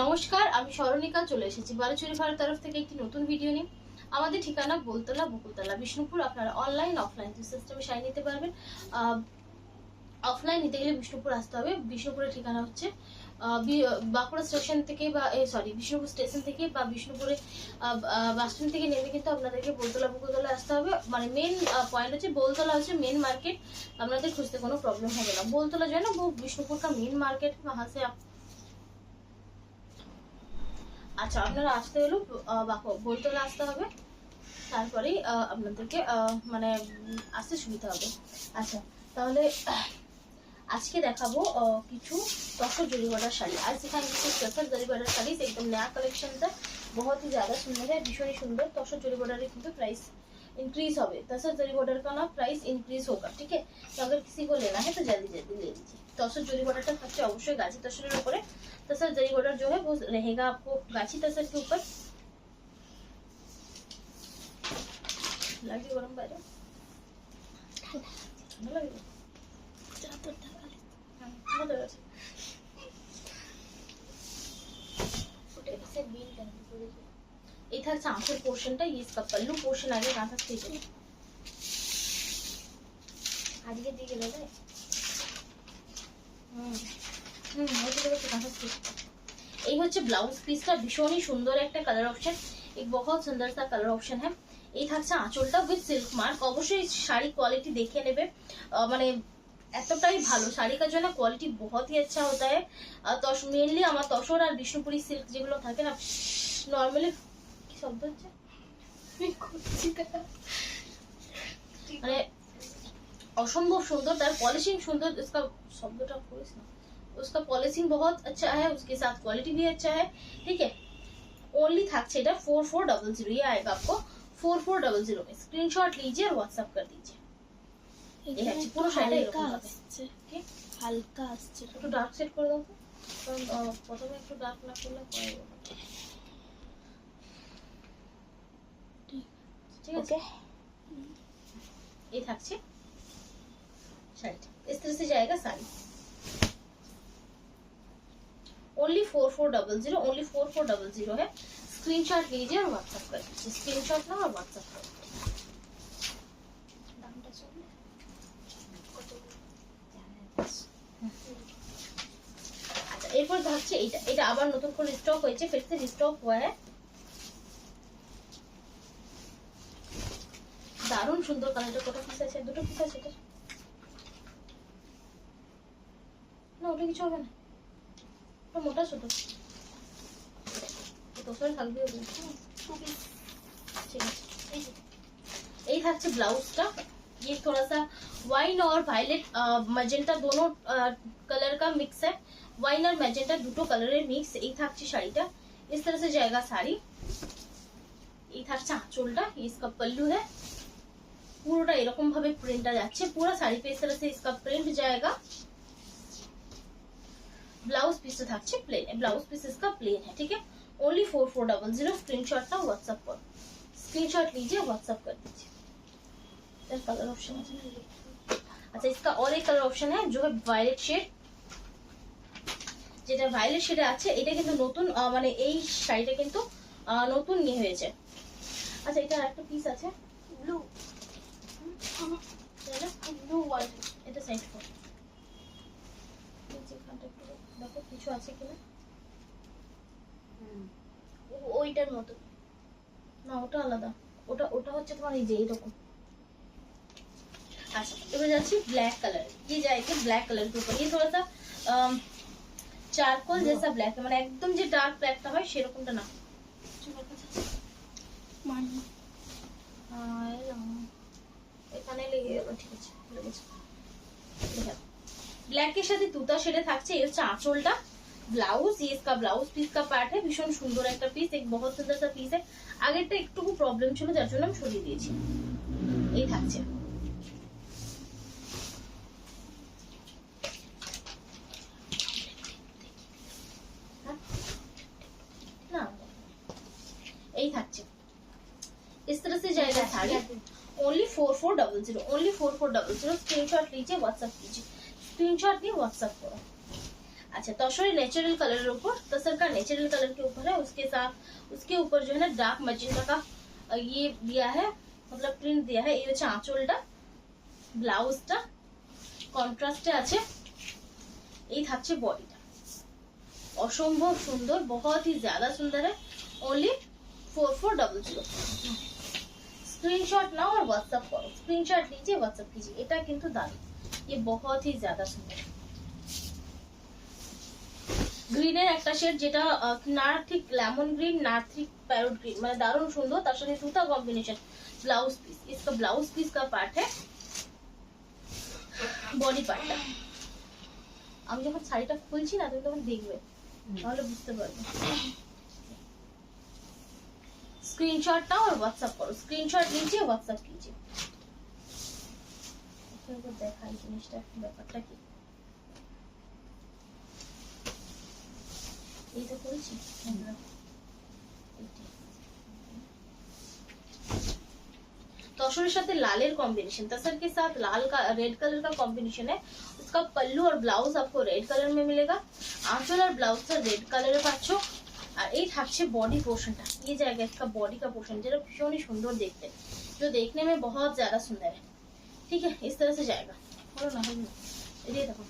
নমস্কার, আমি স্মরণিকা চলে এসেছি বালুচুরি ভারত তরফ থেকে একটি নতুন ভিডিও নিয়ে। আমাদের ঠিকানা বলতলা, বকুলতলা, বিষ্ণুপুর। আপনারা অনলাইন অফলাইন দুই সিস্টেমে শাড়ি নিতে পারবেন। অফলাইন নিতে গেলে বিষ্ণুপুর আসতে হবে। বিষ্ণুপুরের ঠিকানা হচ্ছে বাঁকুড়া স্টেশন থেকে বা বিষ্ণুপুর স্টেশন থেকে বা বিষ্ণুপুরে বাস স্ট্যান্ড থেকে নেমে কিন্তু আপনাদেরকে বলতলা বকুলতলা আসতে হবে। মানে মেন পয়েন্ট হচ্ছে बोलतला হচ্ছে মেন মার্কেট। আপনাদের খুঁজতে কোনো প্রবলেম হবে না। बोलतला जो है ना वो बिष्णुपुर का मेन मार्केट, वहाँ से आप আচ্ছা, আপনারা আসতে হলো बोलतला আসতে হবে। তারপরে আপনাদেরকে মানে আসতে সুবিধা হবে। আচ্ছা, তাহলে আজকে দেখাবো কিছু तसर जरी बॉर्डर শাড়ি। आज दिखाएंगे कुछ तसर जरी बॉर्डर শাড়ি, एकदम नया कलेक्शन था, बहुत ही ज्यादा सुंदर है, भीषण ही सुंदर। तसर जरी बॉर्डर কিন্তু प्राइस इंक्रीज হবে। तसर जरी बॉर्डर का ना प्राइस इंक्रीज होगा, ठीक है। तो अगर किसी को लेना है तो जल्दी जल्दी ले लीजिए। तसर जरी बॉर्डरটা থাকছে অবশ্যই গাছি তসরের উপরে। तसर जरी बॉर्डर जो है वो रहेगा आपको गाची तसर के ऊपर। लगे गरम বাইরে ঠান্ডা লাগে চাদর ঢাকা ঠান্ডা আছে। ওটা से बीन करने को देखिए। ये था आंचल पोर्शनটা, ये इसका पल्लू पोर्शन आगे ना था ठीक है। আজকে দিয়ে গেল রে ওইটা তো কাঁথা ঠিক। এই হচ্ছে ব্লাউজ পিসটা, ভীষণই সুন্দর একটা কালার অপশন, एक बहुत सुंदर सा कलर ऑप्शन है। এই থাকছে আঁচলটা উইথ সিল্ক মার্ক। অবশ্যই শাড়ি কোয়ালিটি দেখে নেবে, মানে এতটাই ভালো শাড়ি का जो है ना क्वालिटी बहुत ही अच्छा होता है। तो मेनली আমার তসর আর বিষ্ণুপুরি সিল্ক যেগুলো থাকে না নরমালি কি শব্দ হচ্ছে মানে असंभव सुंदर, तार पॉलिशिंग सुंदर, इसका शब्दটা করিস না, उसका पॉलिशिंग बहुत अच्छा है, उसके साथ क्वालिटी भी अच्छा है, ठीक है। ओनली থাকছে এটা 4400, ये आएगा आपको 4400 में। स्क्रीनशॉट लीजिए और व्हाट्सएप कर दीजिए। ये है পুরো শাড়িটা এরকম আসছে, ঠিক হালকা আসছে। একটু ডার্ক সেট করে দাও তো, কারণ প্রথমে একটু ডার্ক না করলে পরে ঠিক আছে। ये থাকছে শাড়িটা, इस तरह से जाएगा साड़ी। ओनली 4400, ओनली 4400 है। स्क्रीनशॉट लीजिए और व्हाट्सएप कर दीजिए। स्क्रीनशॉट ना और व्हाट्सएप कर दीजिए। अच्छा, এরপর থাকছে এটা, এটা আবার নতুন করে স্টক হয়েছে, फिर से स्टॉक हुआ है। দারুণ সুন্দর কালারটা। কত পিস আছে? দুটো পিস আছে এটা না, ওটা কিছু হবে না, ওটা মোটা ছোট তোসর থাকবে। ঠিক আছে, এই থাকছে ব্লাউজটা। ये थोड़ा सा वाइन और वायलेट मैजेंटा दोनों कलर का मिक्स है। वाइन और मैजेंटा দুটো কালারের মিক্স। এই থাকছে শাড়িটা, इस तरह से जाएगा साड़ी। এই থাকছে আঁচলটা, इसका पल्लू है, পুরোটা এরকম ভাবে প্রিন্টটা যাচ্ছে পুরো শাড়ি पे, इस तरह से इसका प्रिंट जाएगा। ब्लाउज पीस থাকছে प्लेन, ब्लाउज पीस इसका प्लेन है, ठीक है। ओनली 4400। स्क्रीनशॉट ना व्हाट्सएप पर स्क्रीनशॉट लीजिए, व्हाट्सएप कर दीजिए। इसका कलर ऑप्शन है, अच्छा इसका और एक कलर ऑप्शन है जो है वायलेट शेड। যেটা ভায়োলেট শেডে আছে এটা কিন্তু নতুন, মানে এই শাড়িটা কিন্তু নতুন নিয়ে হয়েছে। আচ্ছা, এটা আরেকটা পিস আছে ব্লু, ব্লু হোয়াইট, এটা সাইড ফর দেখো কিছু আছে কিনা। ওইটার মতো না, ওটা আলাদা, ওটা ওটা হচ্ছে তোমার এই যে এরকম। अच्छा, এবার যাচ্ছি ब्लैक कलर। ये जाएगा ब्लैक कलर के ऊपर। ये थोड़ा सा चारकोल जैसा ब्लैक है, মানে একদম যে ডার্ক ব্ল্যাকটা হয় সেরকমটা না। এখানে লেগে গেল, ঠিক আছে লেগেছে। ব্ল্যাকের সাথে তুতা শেডে থাকছে। এই হচ্ছে আঁচলটা, ব্লাউজ, ये इसका ब्लाउज पीस का पार्ट है। ভীষণ সুন্দর একটা পিস, एक बहुत सुंदर सा पीस है। আগেরটা একটু প্রবলেম ছিল যার জন্য আমি সরিয়ে দিয়েছি। এই থাকছে এই থাকছে इस तरह से जाएगा साड़ी। Only 4400, only 4400। स्क्रीनशॉट लीजिए, व्हाट्सएप कीजिए। स्क्रीनशॉट लिए व्हाट्सएप करो। अच्छा, अच्छा तसर नेचुरल कलर ऊपर, तसर का नेचुरल कलर के ऊपर है, उसके साथ उसके ऊपर जो है ना डार्क मैजेंटा का ये दिया है, मतलब प्रिंट दिया है। ये হচ্ছে আঁচলটা, ব্লাউজটা কন্ট্রাস্টে আছে, এই থাকছে বডিটা। অসম্ভব সুন্দর, बहुत ही ज्यादा सुंदर है। ओनली 4400। स्क्रीनशॉट नाओ और व्हाट्सएप करो, स्क्रीनशॉट लीजिए व्हाट्सएप कीजिए। এটা কিন্তু দারুণ, ये बहुत ही ज्यादा सुंदर। গ্রিনের একটা শেড যেটা না ঠিক লেমন গ্রিন না ঠিক প্যারট গ্রিন, মানে দারুণ সুন্দর। তার সাথে তুতা কম্বিনেशन। ब्लाउज पीस, इसका ब्लाउज पीस का पार्ट है, বডি পার্টটা। আমি যখন শাড়িটা খুলছি না তুমি তখন দেখবে, তাহলে বুঝতে পারবে। स्क्रीनशॉट नाओ और व्हाट्सएप करो, स्क्रीनशॉट लीजिए व्हाट्सएप कीजिए। দেখাই জিনিসটা ব্যাপারটা কি, এই তো করেছি। तसर साथ लालेर कॉम्बिनेशन, तसर के साथ लाल का रेड कलर का कॉम्बिनेशन है। उसका पल्लू और ब्लाउज आपको रेड कलर में मिलेगा, आंचल और ब्लाउज का रेड कलर पाচ্ছো। আর এই থাকছে বডি পোর্শনটা, ये जाएगा इसका बॉडी का पोर्शन, যেটা ভীষণ সুন্দর দেখতে, जो देखने में बहुत ज्यादा सुंदर है। ठीक है, इस तरह से जाएगा। बोलो ना बोलो, ये देखो,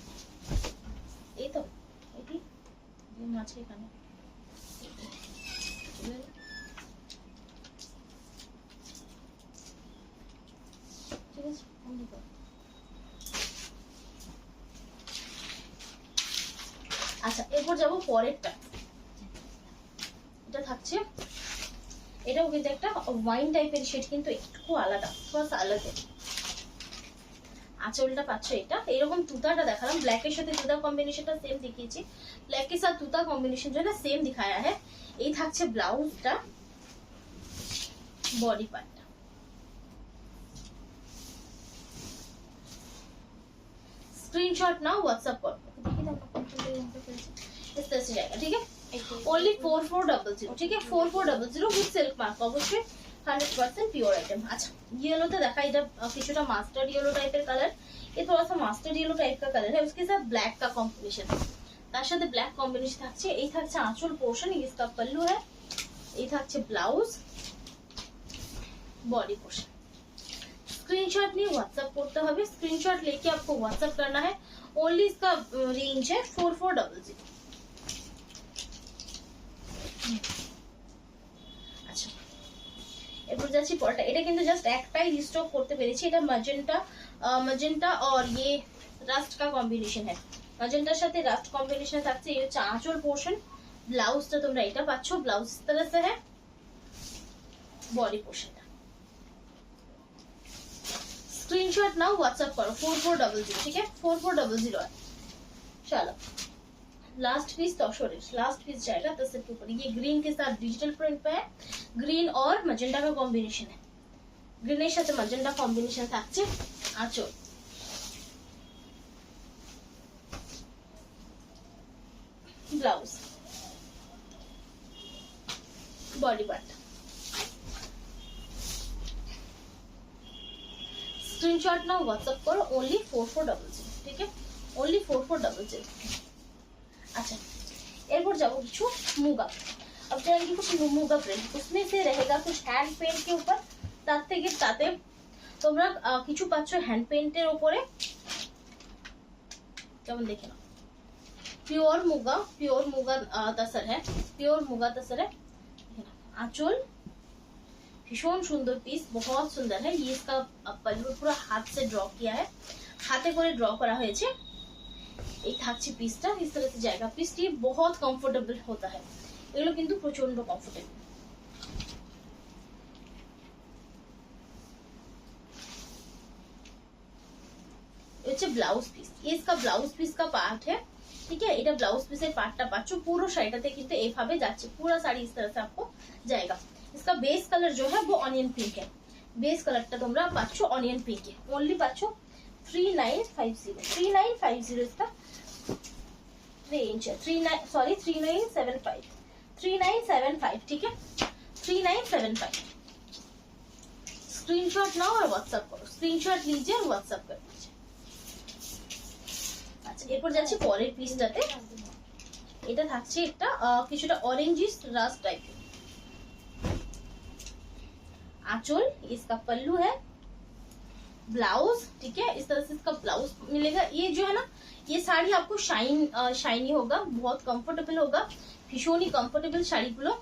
ये तो ये মাঝে এখানে ঠিক আছে। আচ্ছা এরপর যাবো পরেরটা। এটা থাকছে, এটাও কিন্তু একটা ওয়াইন টাইপের শেড, কিন্তু একটু আলাদা, থোড়া আলাদা। আঁচলটা পাচ্ছ এটা, এরকম তুতাটা দেখালাম, ব্ল্যাকের সাথে তুতা কম্বিনেশনটা সেম দেখিয়েছি, ব্ল্যাক के साथ তুতা कॉम्बिनेशन जो है ना सेम दिखाया है। এই থাকছে ব্লাউজটা, বডি পার্টটা। स्क्रीनशॉट नाउ व्हाट्सएप करो, देखिए तो आपका कंप्लीट यहां पे कैसे इस तरह से जाएगा। ठीक है, ओनली 4400। ठीक है, 4400 विद सिल्क मार्क, অবশ্যই 100% পিওর आइटम। अच्छा येलोতে দেখা, এটা কিছুটা মাস্টার্ড येलो টাইপের কালার, ये थोड़ा सा मास्टर्ड येलो टाइप का कलर है, उसके साथ ब्लैक का कॉम्बिनेशन है। তার সাথে ব্ল্যাক কম্বিনেশন থাকছে। এই থাকছে আঁচল পোর্শন, इसका पल्लू है, এই থাকছে ব্লাউজ, बॉडी पोर्शन। स्क्रीनशॉट नहीं व्हाट्सएप करते হবে, स्क्रीनशॉट लेके आपको व्हाट्सएप करना है। ओनली इसका रेंज है 4400। আচ্ছা এরপর যাচ্ছি পরটা। এটা কিন্তু জাস্ট একটাই রিস্টক করতে পেরেছি, এটা ম্যাজেন্টা और ये রাস্ট का কম্বিনেশন है। ম্যাজেন্টার সাথে রাস্ট কম্বিনেশন থাকছে। এই হচ্ছে আঁচল পোর্শন, ব্লাউজটা তোমরা এটা পাচ্ছো, ব্লাউজ इस तरह से है, body portion. Screenshot now WhatsApp करो 4400। ठीक है, 4400 है। चलो लास्ट पीस तसरेर, लास्ट पीस जाएगा तसर के ऊपर। ये ग्रीन के साथ डिजिटल प्रिंट पे है, ग्रीन और मैजेंटा का कॉम्बिनेशन है, ग्रीনের সাথে मैजेंटा कॉम्बिनेशन থাকছে। আঁচল, blouse, body part. Screenshot now WhatsApp करो, ओनली 4400। ठीक है, ओनली 4400। अच्छा एरपर जाबो কিছু মুগা। अब जाएंगे कुछ मुगा प्रिंट, उसमें से रहेगा कुछ हैंड पेंट के ऊपर, তার থেকে তাতে তোমরা কিছু পাচ্ছ হ্যান্ড পেইন্টের উপরে। কেমন দেখে নাও, प्योर मुगा तसर है, प्योर मुगा तसर है। आंचल भीषण सुंदर पीस, बहुत सुंदर है। ये इसका पल्लू पूरा हाथ से ड्रॉ किया है, हाथे করে ड्रॉ করা হয়েছে। এই থাকছে পিসটা, इस तरह से जाएगा। পিসটি बहुत कंफर्टेबल होता है, এগুলো কিন্তু প্রচন্ড কমফোর্টেবল। হচ্ছে ব্লাউজ পিস, ये इसका ब्लाउज पीस का पार्ट है। ठीक है, এটা ব্লাউজ পিসের পার্টটা পাচ্ছো। পুরো শাড়িটাতে কিন্তু এইভাবে যাচ্ছে, पूरा साड़ी इस तरह से आपको जाएगा। इसका बेस कलर जो है वो ऑनियन पिंक है, बेस कलरটা তোমরা পাচ্ছো ऑनियन पिंक है। ओनली পাচ্ছো 3950 इसका रेंज है। 3975। ठीक है, 3975। स्क्रीनशॉट नाउ और व्हाट्सएप करो, स्क्रीनशॉट लीजिए और व्हाट्सएप कर दीजिए। अच्छा এরপর যাচ্ছি পরের পিসটাতে। এটা থাকছে একটা কিছুটা ऑरेंजिश रास्ट टाइप। आंचल, इसका पल्लू है, ब्लाउज, ठीक है, इस तरह से इसका ब्लाउज मिलेगा। ये जो है ना, ये साड़ी आपको शाइनी होगा, बहुत कंफर्टेबल होगा, भीषण कंफर्टेबल শাড়ি গুলো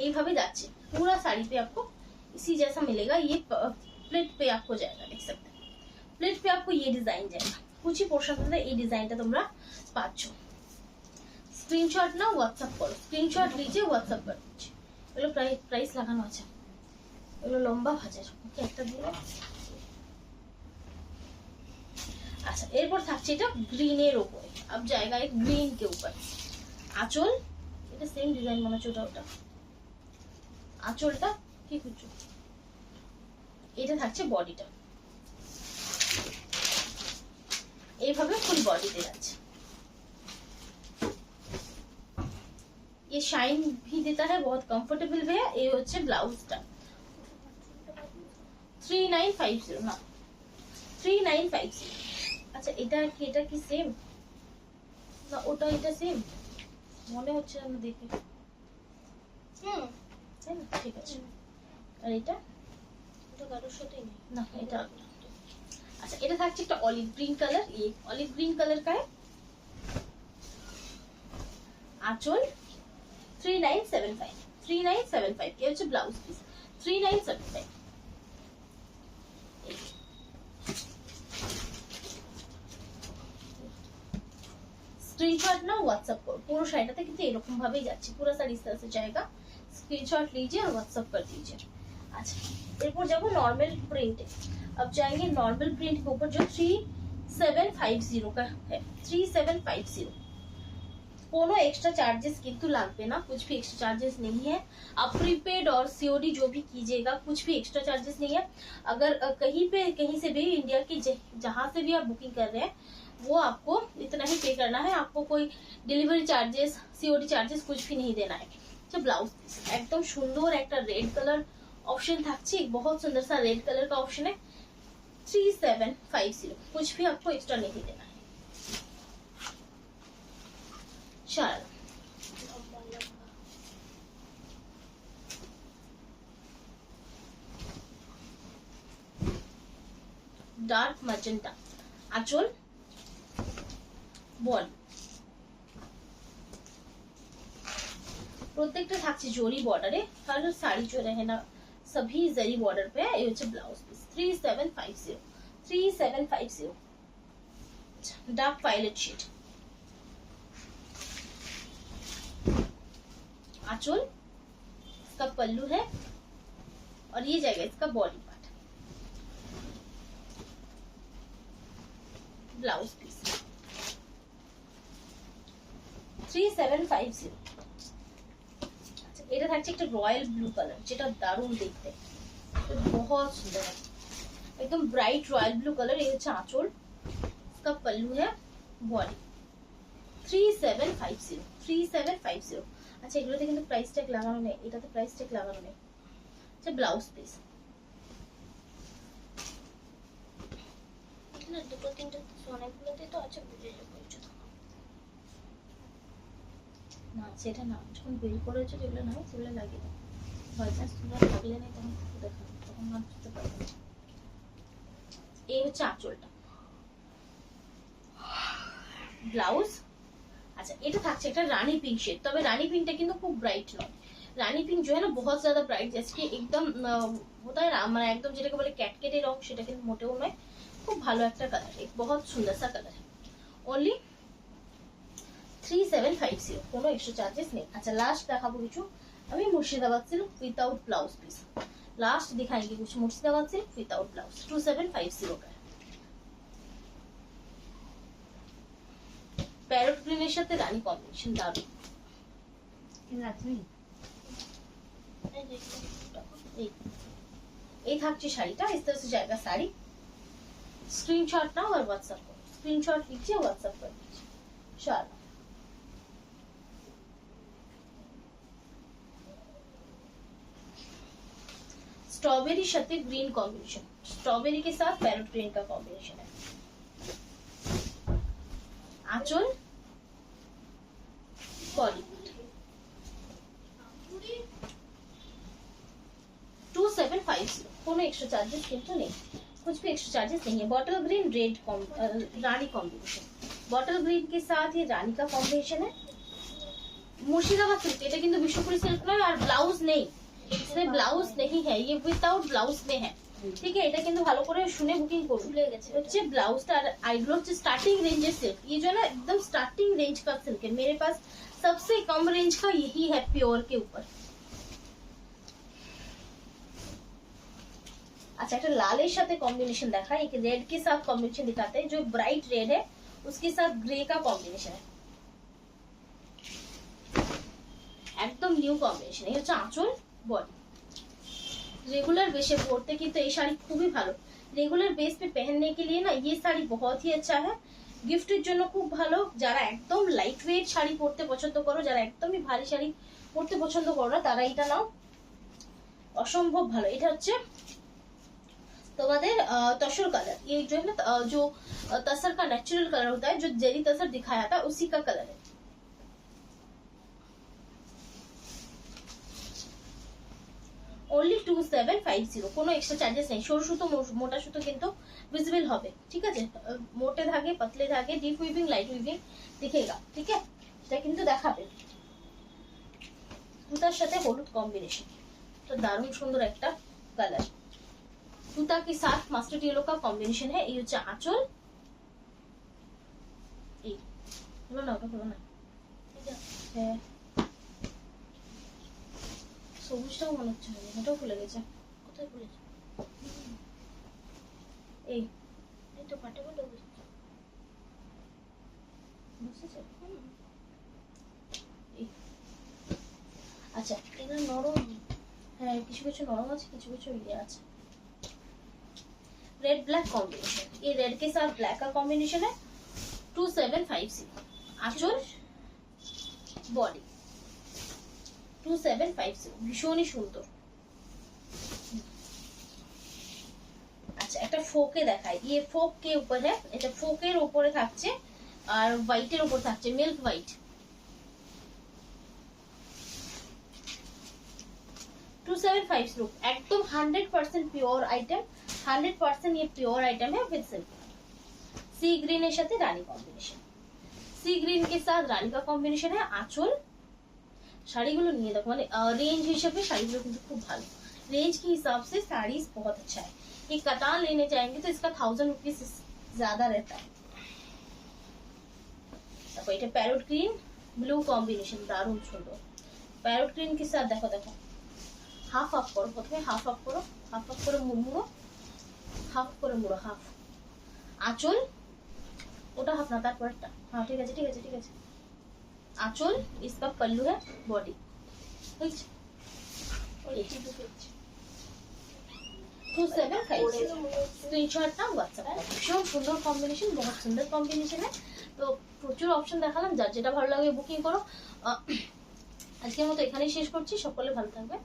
এইভাবে যাচ্ছে। पूरा साड़ी पे आपको इसी जैसा मिलेगा। ये प्लेट पे आपको जाएगा, देख सकते हैं प्लेट पे आपको ये डिजाइन जाएगा। कुछ ही पोर्शन में এই ডিজাইনটা তোমরা পাচ্ছ। স্ক্রিনশট নাও, হোয়াটসঅ্যাপ করো, স্ক্রিনশট লিজিয়ে হোয়াটসঅ্যাপ করে দিচ্ছি। এগুলো প্রাইস লাগানো আছে, এগুলো লম্বা ভাজার, ওকে একটা দিয়ে। আচ্ছা, এরপর থাকছে এটা গ্রিনের উপরে, अब जाएगा एक ग्रीन के ऊपर। আঁচল, এটা সেম ডিজাইন মনে হচ্ছে ওটা। আঁচলটা কি কিছু, এটা থাকছে বডিটা, এইভাবে ফুল বডিতে যাচ্ছে। ये शाइन भी देता है, बहुत कंफर्टेबल भी है। ये হচ্ছে ব্লাউজটা 3950 না 3950। আচ্ছা, এটা কি সেম না ওটা, এটা সেম মনে হচ্ছে না দেখে। তাই না, ঠিক আছে। আর এটা কারোর সাথেই নেই না, এটা। अच्छा, এটা থাকছে একটা অলিভ গ্রিন কালার। ये অলিভ গ্রিন কালার का है। आंचल 3975 ये হচ্ছে ব্লাউজ পিস 3975। स्क्रीनशॉट ना व्हाट्सएप करो। पूरा शाড়িটাতে কিন্তু এরকম ভাবেই যাচ্ছে, पूरा साड़ी इस तरह से जाएगा। स्क्रीनशॉट लीजिए और व्हाट्सएप कर दीजिए। अच्छा, এরপর যাব নরমাল প্রিন্টে। अब जाएंगे नॉर्मल प्रिंट के ऊपर जो 3750 का है। 3750 कोनो एक्स्ट्रा चार्जेस किंतु लागबे ना, कुछ भी एक्स्ट्रा चार्जेस नहीं है। आप प्रीपेड और सीओडी जो भी कीजिएगा, कुछ भी एक्स्ट्रा चार्जेस नहीं है। अगर कहीं से भी इंडिया की जहां से भी आप बुकिंग कर रहे हैं, वो आपको इतना ही पे करना है। आपको कोई डिलीवरी चार्जेस, सीओडी चार्जेस कुछ भी नहीं देना है। तो ब्लाउज एकदम सुंदर एक रेड कलर ऑप्शन থাকছে, बहुत सुंदर सा रेड कलर का ऑप्शन है। 3750 कुछ भी आपको एक्स्ट्रा नहीं देना है। चलो, डार्क मैजेंटा, आंचल, बॉडी প্রত্যেকটা থাকছে জরি বর্ডারে। हर साड़ी जो रहे ना सभी जरी बॉर्डर पे है। ये হচ্ছে blouse piece 3750 dark violet shade. आंचल, इसका पल्लू है और ये जाएगा इसका बॉडी पार्ट। Blouse piece 3750। এটা থাকছে একটা রয়্যাল ব্লু কালার, যেটা দারুণ দেখতে, बहुत सुंदर है, एकदम ब्राइट रॉयल ब्लू कलर। ये হচ্ছে আঁচল, इसका पल्लू है, बॉडी 3750। আচ্ছা, এগুলোতে কিন্তু প্রাইস ট্যাগ লাগানো নেই, এটাতে প্রাইস ট্যাগ লাগানো নেই। আচ্ছা, ব্লাউজ পিস না, দুটো তিনটে অনেকগুলোতে তো আছে, বুঝে যাবো না, সেটা না। যখন বিল করেছো যেগুলো না সেগুলো লাগিয়ে দাও, বাই চান্স তোমরা লাগলে নেই তখন দেখো, তখন না বুঝতে পারবে না। এই হচ্ছে আঁচলটা, ব্লাউজ। अच्छा, এটা থাকছে একটা রানী পিঙ্ক শেড, তবে রানী পিঙ্কটা কিন্তু খুব ব্রাইট নয়। রানী पिंक जो है ना बहुत ज्यादा ब्राइट, जैसे कि एकदम होता है ना, মানে একদম যেটাকে বলে ক্যাটকেটে রং, সেটা কিন্তু মোটেও নয়। খুব ভালো একটা কালার, एक बहुत सुंदर सा कलर है। ओनली 3750, কোনো এক্সট্রা চার্জেস নেই। अच्छा, लास्ट দেখাবো কিছু আমি Murshidabad silk without blouse piece. Last दिखाएंगे कुछ मुर्शिदाबाद सिल्क विदाउट ब्लाउज 2750 का। প্যারট গ্রিনের সাথে রানী কম্বিনেশন দারুণ। এই থাকছে শাড়িটা, इस तरह से जाएगा साड़ी। स्क्रीनशॉट नाओ और व्हाट्सएप करो, स्क्रीनशॉट लीजिए व्हाट्सएप कर दीजिए। चलो, स्ट्रॉबेरी साथे ग्रीन कॉम्बिनेशन, स्ट्रॉबेरी के साथ पैरेट ग्रीन का कॉम्बिनेशन है। आंचल बॉडी 2750, কোনো एक्स्ट्रा चार्जेस কিন্তু নেই, कुछ भी एक्स्ट्रा चार्जेस नहीं है। बॉटल ग्रीन रेड रानी कॉम्बिनेशन, बॉटल ग्रीन के साथ ये रानी का कॉम्बिनेशन है। मुर्शिदाबाद सिल्क, এটা কিন্তু বিশ্বপুরি সিল্ক নয়, আর ব্লাউজ নেই, इसमें ব্লাউজ नहीं है, ये विदाउट ব্লাউজ में है। ठीक है, এটা কিন্তু ভালো করে শুনে বুকিং করুন। ভুলে গেছে হচ্ছে ব্লাউজটা, আর আইগুলো হচ্ছে স্টাर्टिंग रेंज सिल्क, ये जो ना एकदम स्टार्टिंग रेंज का सिल्क है। मेरे पास सबसे कम रेंज का यही है प्योर के ऊपर। अच्छा, একটা লালের সাথে কম্বিনেशन দেখা, एक रेड के साथ कॉम्बिनेशन दिखाते हैं, जो ब्राइट रेड है उसके साथ ग्रे का कॉम्बिनेशन है, एकदम न्यू कॉम्बिनेशन। ये হচ্ছে আঁচল, बॉडी। रेगुलर बेस पे পরতে কিন্তু এই শাড়ি খুবই ভালো, रेगुलर बेस पे पहनने के लिए ना ये साड़ी बहुत ही अच्छा है, গিফটের জন্য খুব ভালো। যারা একদম লাইট ওয়েট শাড়ি পরতে পছন্দ করো, যারা একদমই ভারী শাড়ি পরতে পছন্দ করো না, তারা এটা নাও, অসম্ভব ভালো। এটা হচ্ছে তোমাদের तसर कलर, ये जो है ना जो तसर का नेचुरल कलर होता है, जो जेरी तसर दिखाया था उसी का कलर है। ओनली 2750, কোনো এক্সট্রা চার্জেস নেই। সরু সুতো মোটা সুতো কিন্তু ভিজিবল হবে, ঠিক আছে। মোটে ধাগে पतले धागे, डीप वीविंग लाइट वीविंग दिखेगा, ठीक है, এটা কিন্তু দেখাবে। সুতার সাথে হলুদ কম্বিনেশন, তো দারুণ সুন্দর একটা কালার। सूता के साथ मस्टर्ड येलो का कॉम्बिनेशन है। ये হচ্ছে আঁচল, এই হলো না, ওটা হলো না, হ্যাঁ সবুজটাও মনে হচ্ছে না, ওটাও খুলে গেছে, কোথায় খুলেছে, এই এই তো পাটে বলে বসেছে, আচ্ছা এটা নরম, হ্যাঁ কিছু কিছু নরম আছে, কিছু কিছু ইয়ে আছে। रेड ब्लैक कॉम्बिनेशन, ये रेड के साथ ब्लैक का कॉम्बिनेशन है। 2750 आंचल, बॉडी 2750, ভীষণই সুন্দর। আচ্ছা, একটা ফোকে দেখাই, ये फोक के ऊपर है, এটা ফোকের উপরে থাকছে আর হোয়াইটের উপর থাকছে, মিল্ক হোয়াইট। 2750 एकदम 100% प्योर आइटम, 100% ये प्योर आइटम है विद सिल्क। सी ग्रीन এর সাথে রানী কম্বিনেশন, सी ग्रीन के साथ रानी का कॉम्बिनेशन है। आंचल, শাড়িগুলো নিয়ে দেখো, মানে रेंज হিসেবে শাড়িগুলো কিন্তু খুব ভালো, रेंज के हिसाब से साड़ीज बहुत अच्छा है। ये कतान लेने जाएंगे तो इसका 1000 रुपीज ज्यादा रहता है। देखो এটা প্যারট গ্রিন ব্লু কম্বিনেশন, দারুণ সুন্দর। প্যারট গ্রিন के साथ দেখো দেখো হাফ আপ করো, প্রথমে হাফ আপ করো, হাফ আপ করে মুড়ো, হাফ করে মুড়ো, হাফ। আঁচল, ওটা হাফ না, তারপরটা, হ্যাঁ ঠিক আছে ঠিক আছে ঠিক আছে। আঁচল, इसका पल्लू है, बॉडी, ठीक है। और ये 2750 स्क्रीनशॉट ना व्हाट्सएप, ভীষণ সুন্দর কম্বিনেশন, बहुत সুন্দর কম্বিনেশন है। তো প্রচুর অপশন দেখালাম, যার যেটা ভালো লাগে বুকিং করো। আজকের মতো এখানেই শেষ করছি, সকলে ভালো থাকবে।